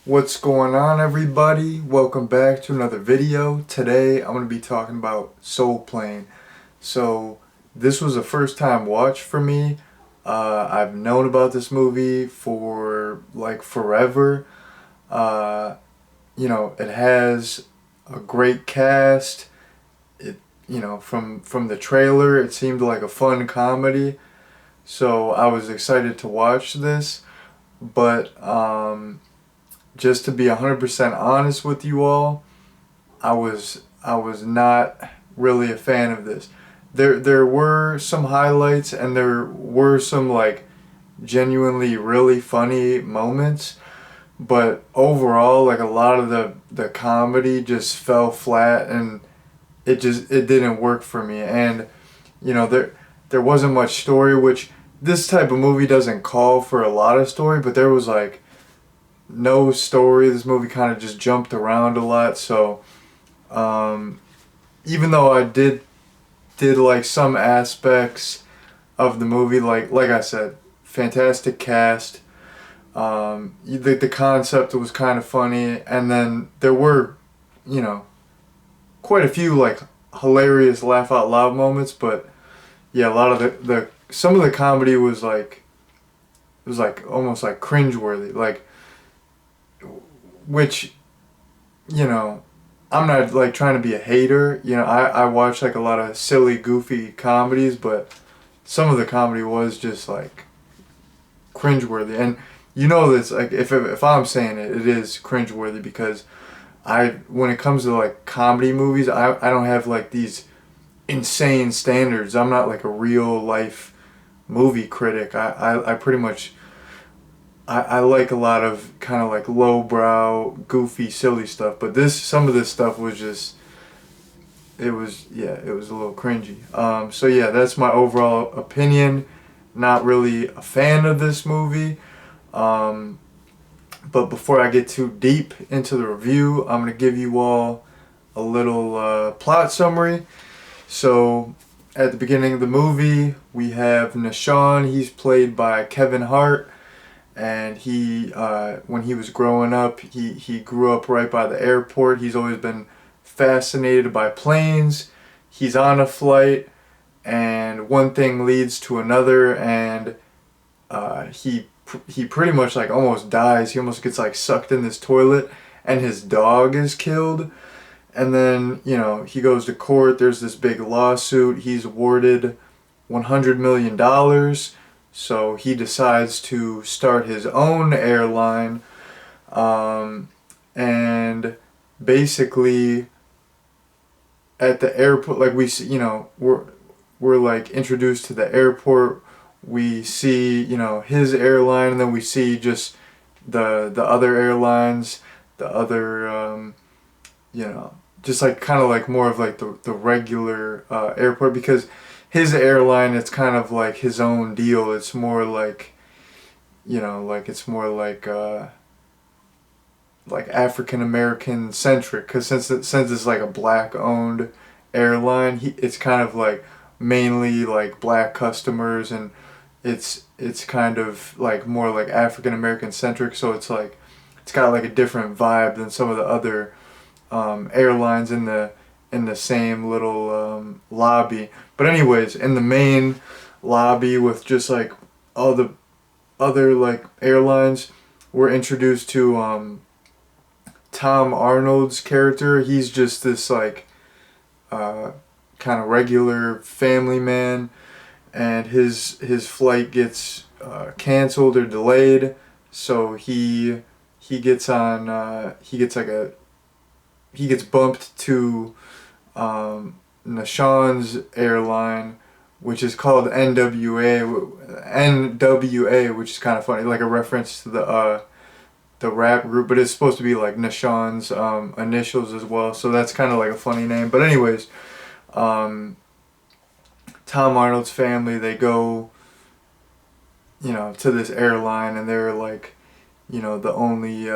What's going on, everybody? Welcome back to another video. Today I'm going to be talking about Soul Plane. So this was a first time watch for me. I've known about this movie for like forever. Uh, it has a great cast. From the trailer it seemed like a fun comedy. So I was excited to watch this, but just to be 100% honest with you all, I was not really a fan of this. There were some highlights and there were some like genuinely really funny moments, but overall like a lot of the comedy just fell flat and it didn't work for me. And there wasn't much story, which this type of movie doesn't call for a lot of story, but there was like no story. This movie kind of just jumped around a lot. So um, even though I did like some aspects of the movie, like I said, fantastic cast. The concept was kind of funny, and then there were, you know, quite a few like hilarious laugh out loud moments. But yeah, a lot of the some of the comedy was like it was like almost like cringeworthy, like which you know, I'm not like trying to be a hater. I watch like a lot of silly, goofy comedies, but some of the comedy was just like cringeworthy. And you know this, like if I'm saying it, it is cringeworthy because when it comes to like comedy movies, I don't have like these insane standards. I'm not like a real life movie critic. I pretty much I like a lot of kind of like lowbrow, goofy, silly stuff, but some of this stuff was just, it was a little cringy. So yeah, that's my overall opinion. Not really a fan of this movie. Um, but before I get too deep into the review, I'm gonna give you all a little plot summary. So at the beginning of the movie, we have Nashawn. He's played by Kevin Hart. And when he was growing up, he grew up right by the airport. He's always been fascinated by planes. He's on a flight, and one thing leads to another, and he pretty much like almost dies. He almost gets like sucked in this toilet, and his dog is killed. And then he goes to court. There's this big lawsuit. He's awarded $100 million. So he decides to start his own airline, and basically at the airport, like we see, we're like introduced to the airport. We see his airline, and then we see just the other airlines, the other just like kind of like more of like the regular airport, because his airline, it's kind of like his own deal. It's more like, like it's more like African American centric, because since it's like a black owned airline, it's kind of like mainly like black customers, and it's kind of like more like African American centric. So it's got like a different vibe than some of the other airlines in the same little lobby. But anyways, in the main lobby with just like all the other like airlines, we're introduced to Tom Arnold's character. He's just this like kind of regular family man, and his flight gets canceled or delayed. So he gets on he gets bumped to Nashawn's airline, which is called NWA, which is kind of funny, like a reference to the rap group, but it's supposed to be like Nashawn's initials as well, so that's kind of like a funny name. But anyways, Tom Arnold's family, they go, to this airline, and they're like, the only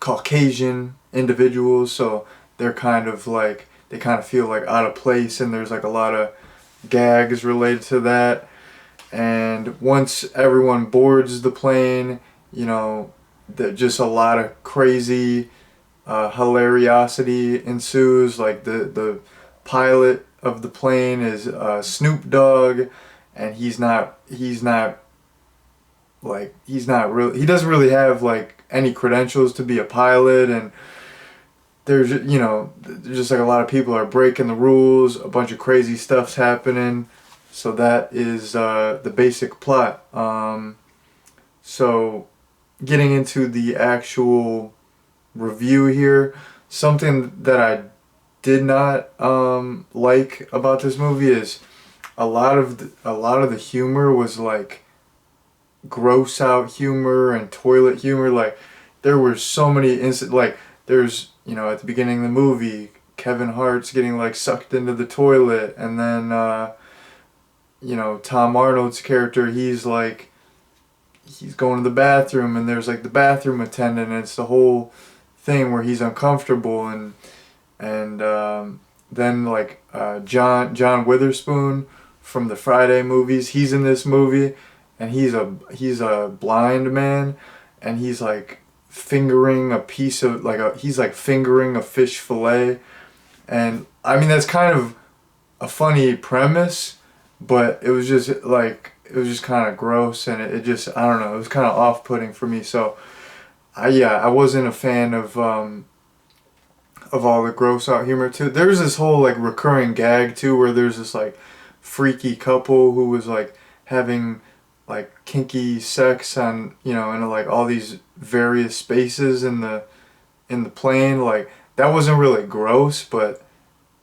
Caucasian individuals, so they're kind of like, they kind of feel like out of place, and there's like a lot of gags related to that. And once everyone boards the plane, just a lot of crazy hilariosity ensues. Like the pilot of the plane is Snoop Dogg, and he's not really, he doesn't really have like any credentials to be a pilot. And there's, there's just like a lot of people are breaking the rules, a bunch of crazy stuff's happening. So that is the basic plot. So getting into the actual review here, something that I did not like about this movie is a lot of the humor was like gross out humor and toilet humor. Like there were so many like there's, at the beginning of the movie, Kevin Hart's getting like sucked into the toilet, and then Tom Arnold's character, he's going to the bathroom, and there's like the bathroom attendant, and it's the whole thing where he's uncomfortable. And then like John Witherspoon from the Friday movies, he's in this movie, and he's a blind man, and he's like fingering a piece of he's like fingering a fish fillet. And I mean, that's kind of a funny premise, but it was just kind of gross, and it just, I don't know, it was kind of off-putting for me. So I wasn't a fan of all the gross out humor too. There's this whole like recurring gag too, where there's this like freaky couple who was like having like kinky sex on, in like all these various spaces in the plane. Like that wasn't really gross, but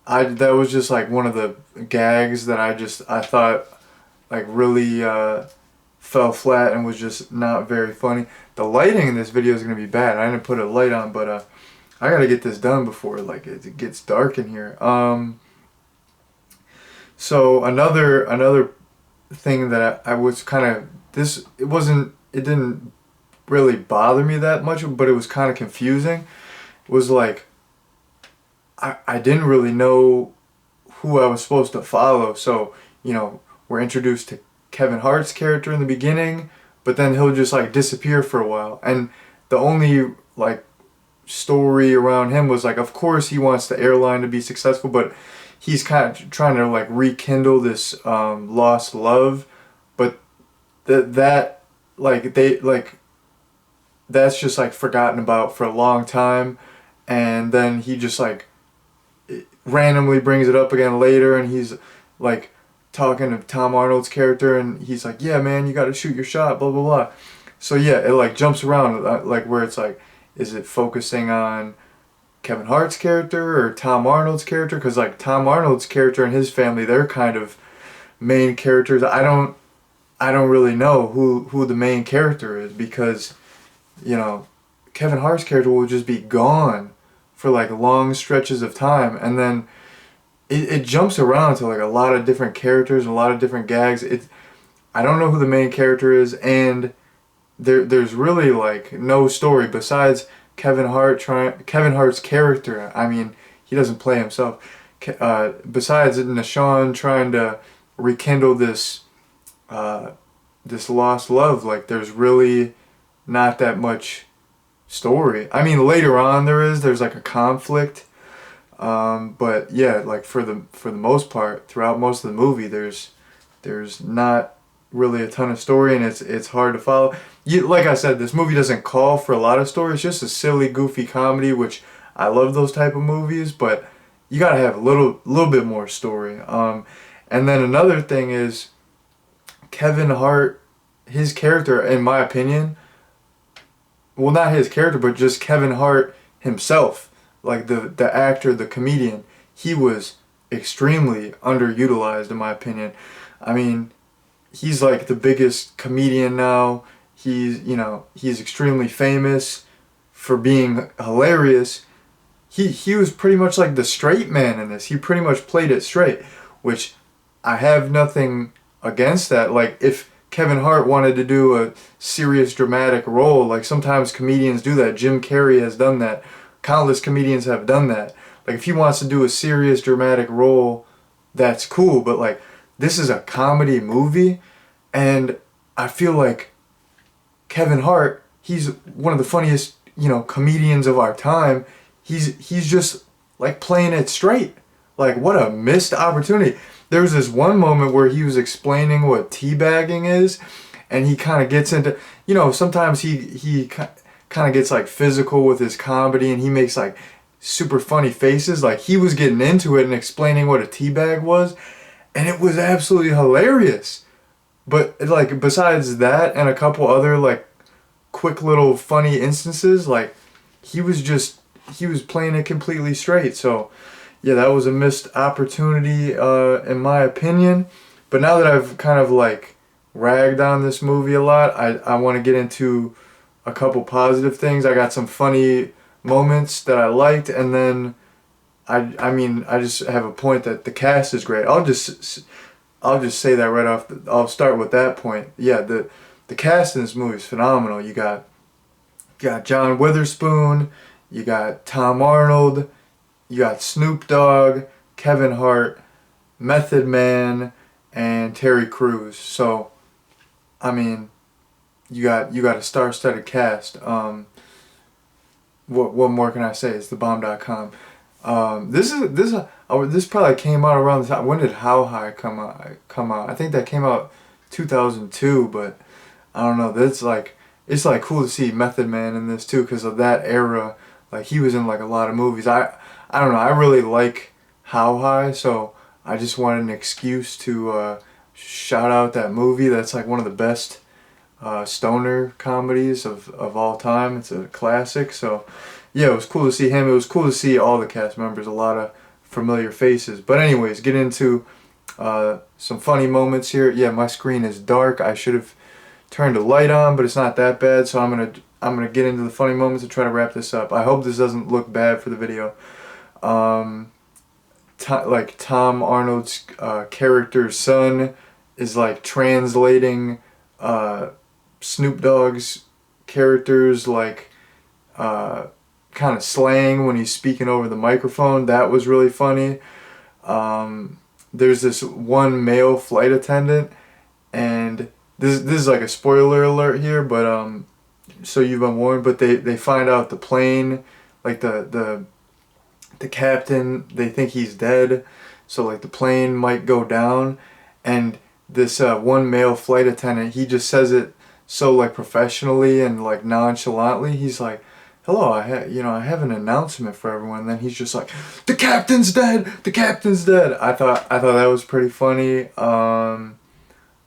that was just like one of the gags that I thought like really fell flat and was just not very funny. The lighting in this video is gonna be bad. I didn't put a light on, but I gotta get this done before like it gets dark in here. So another thing that I was kind of, it didn't really bother me that much, but it was kind of confusing, was like I didn't really know who I was supposed to follow. So, we're introduced to Kevin Hart's character in the beginning, but then he'll just like disappear for a while. And the only like story around him was like, of course he wants the airline to be successful, but he's kind of trying to like rekindle this lost love. But that like they like that's just like forgotten about for a long time. And then he just like randomly brings it up again later, and he's like talking to Tom Arnold's character, and he's like, yeah man, you gotta shoot your shot, blah blah blah. So yeah, it like jumps around like where it's like, is it focusing on Kevin Hart's character or Tom Arnold's character? Because like Tom Arnold's character and his family, they're kind of main characters. I don't really know who the main character is, because Kevin Hart's character will just be gone for like long stretches of time, and then it jumps around to like a lot of different characters and a lot of different gags. I don't know who the main character is, and there's really like no story besides Kevin Hart's character. I mean, he doesn't play himself. Besides Nashawn trying to rekindle this lost love, like there's really not that much story. I mean, later on there's like a conflict, but yeah, like for the most part, throughout most of the movie, there's not really a ton of story, and it's hard to follow. Like I said, this movie doesn't call for a lot of story. It's just a silly, goofy comedy, which I love those type of movies, but you gotta have a little bit more story. And then another thing is Kevin Hart, his character, in my opinion, well, not his character, but just Kevin Hart himself, like the actor, the comedian, he was extremely underutilized in my opinion. I mean, he's like the biggest comedian now. He's extremely famous for being hilarious. He was pretty much like the straight man in this. He pretty much played it straight, which I have nothing against that. Like if Kevin Hart wanted to do a serious dramatic role, like sometimes comedians do that. Jim Carrey has done that. Countless comedians have done that. Like if he wants to do a serious dramatic role, that's cool, but like this is a comedy movie, and I feel like Kevin Hart he's one of the funniest, comedians of our time. He's just like playing it straight. Like, what a missed opportunity. There was this one moment where he was explaining what teabagging is, and he kind of gets into, sometimes he kind of gets like physical with his comedy, and he makes like super funny faces. Like, he was getting into it and explaining what a teabag was, and it was absolutely hilarious. But like, besides that and a couple other like quick little funny instances, like, he was playing it completely straight. So yeah, that was a missed opportunity in my opinion. But now that I've kind of like ragged on this movie a lot, I want to get into a couple positive things. I got some funny moments that I liked, and then I just have a point that the cast is great. I'll just say that right off. I'll start with that point. Yeah, the cast in this movie is phenomenal. You got John Witherspoon, you got Tom Arnold, you got Snoop Dogg, Kevin Hart, Method Man, and Terry Crews. So, I mean, you got a star-studded cast. What more can I say? It's thebomb.com. This probably came out around the time. When did How High come out? I think that came out 2002, but I don't know. It's like cool to see Method Man in this too, because of that era. Like, he was in like a lot of movies. I don't know. I really like How High, so I just wanted an excuse to shout out that movie. That's like one of the best stoner comedies of all time. It's a classic. So yeah, it was cool to see him. It was cool to see all the cast members. A lot of familiar faces. But anyways, get into some funny moments here. Yeah, my screen is dark. I should have turned a light on, but it's not that bad. So I'm gonna get into the funny moments and try to wrap this up. I hope this doesn't look bad for the video. Like, Tom Arnold's character's son is like translating Snoop Dogg's character's like kind of slang when he's speaking over the microphone. That was really funny. There's this one male flight attendant, and this is like a spoiler alert here, but so you've been warned. But they find out the plane, like the captain, they think he's dead, so like the plane might go down, and this one male flight attendant, he just says it so like professionally and like nonchalantly. He's like, "Hello, I have an announcement for everyone." And then he's just like, "The captain's dead! The captain's dead!" I thought that was pretty funny.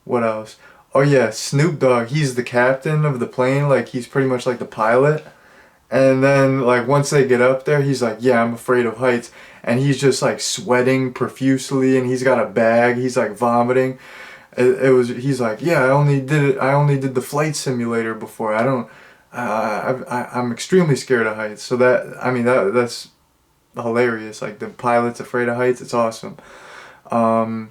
What else? Oh yeah, Snoop Dogg, he's the captain of the plane, like he's pretty much like the pilot. And then like once they get up there, he's like, "Yeah, I'm afraid of heights." And he's just like sweating profusely, and he's got a bag, he's like vomiting. He's like, "Yeah, I only did the flight simulator before. I'm extremely scared of heights." So that's hilarious. Like, the pilot's afraid of heights. It's awesome. Tom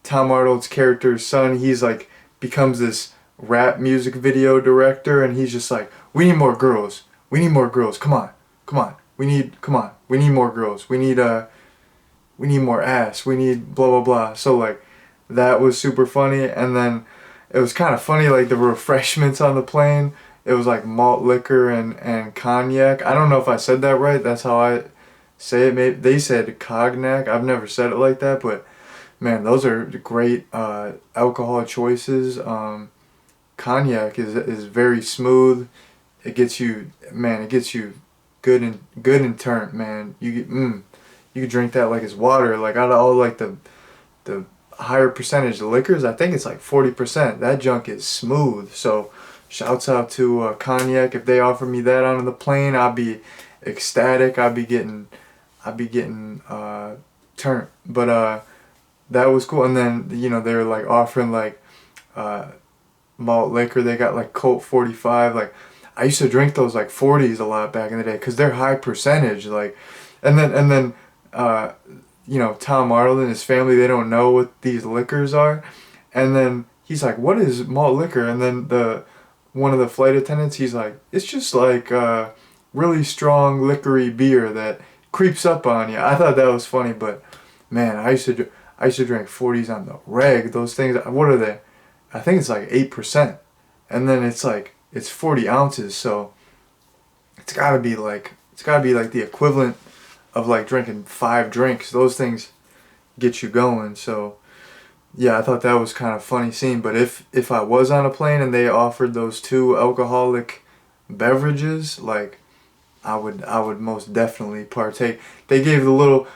Arnold's character's son, he's like becomes this rap music video director, and he's just like, "We need more girls. We need more girls. Come on. We need more girls. We need more ass. We need blah blah blah." So like, that was super funny. And then it was kind of funny, like the refreshments on the plane. It was like malt liquor and cognac. I don't know if I said that right. That's how I say it. Maybe they said cognac. I've never said it like that, but man, those are great alcohol choices. Cognac is very smooth. It gets you good and turned, man. You can drink that like it's water. Like, out of all like the higher percentage liquors, I think it's like 40%. That junk is smooth. So shouts out to Cognac. If they offer me that on the plane, I'll be ecstatic. I'll be getting turned. But that was cool. And then they were like offering like malt liquor. They got like Colt 45. Like, I used to drink those like 40s a lot back in the day because they're high percentage. Like, and then Tom Arnold and his family, they don't know what these liquors are, and then he's like, "What is malt liquor?" And then one of the flight attendants, he's like, "It's just like really strong liquor-y beer that creeps up on you." I thought that was funny, but man, I used to drink 40s on the reg. Those things, what are they? I think it's like 8%, and then it's like it's 40 ounces, so it's gotta be like the equivalent of like drinking 5 drinks. Those things get you going. So yeah, I thought that was kind of funny scene. But if I was on a plane and they offered those 2 alcoholic beverages, like I would most definitely partake. They gave the little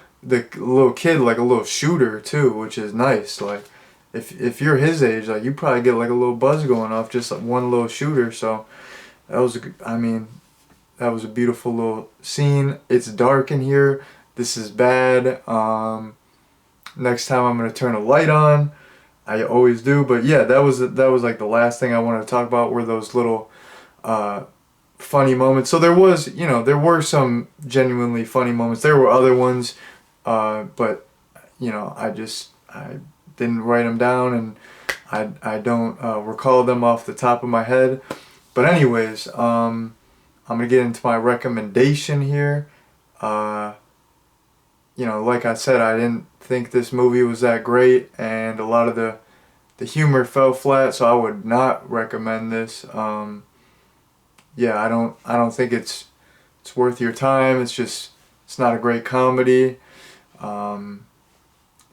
kid like a little shooter too, which is nice. Like if you're his age, like you probably get like a little buzz going off just like one little shooter. So that was I mean, that was a beautiful little scene. It's dark in here. This is bad. Next time I'm gonna turn a light on. I always do, but yeah, that was like the last thing I wanted to talk about were those little funny moments. So there were some genuinely funny moments. There were other ones, but I didn't write them down, and I don't recall them off the top of my head. But anyways, I'm gonna get into my recommendation here. Like I said, I didn't think this movie was that great, and a lot of the humor fell flat, so I would not recommend this. Yeah, I don't think it's worth your time. It's not a great comedy.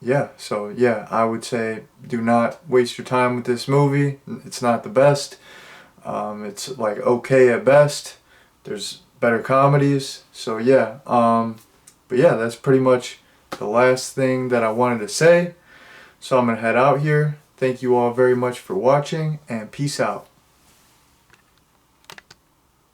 Yeah, so yeah, I would say do not waste your time with this movie. It's not the best. It's like okay at best. There's better comedies. So yeah, but yeah, that's pretty much the last thing that I wanted to say. So I'm gonna head out here. Thank you all very much for watching, and peace out.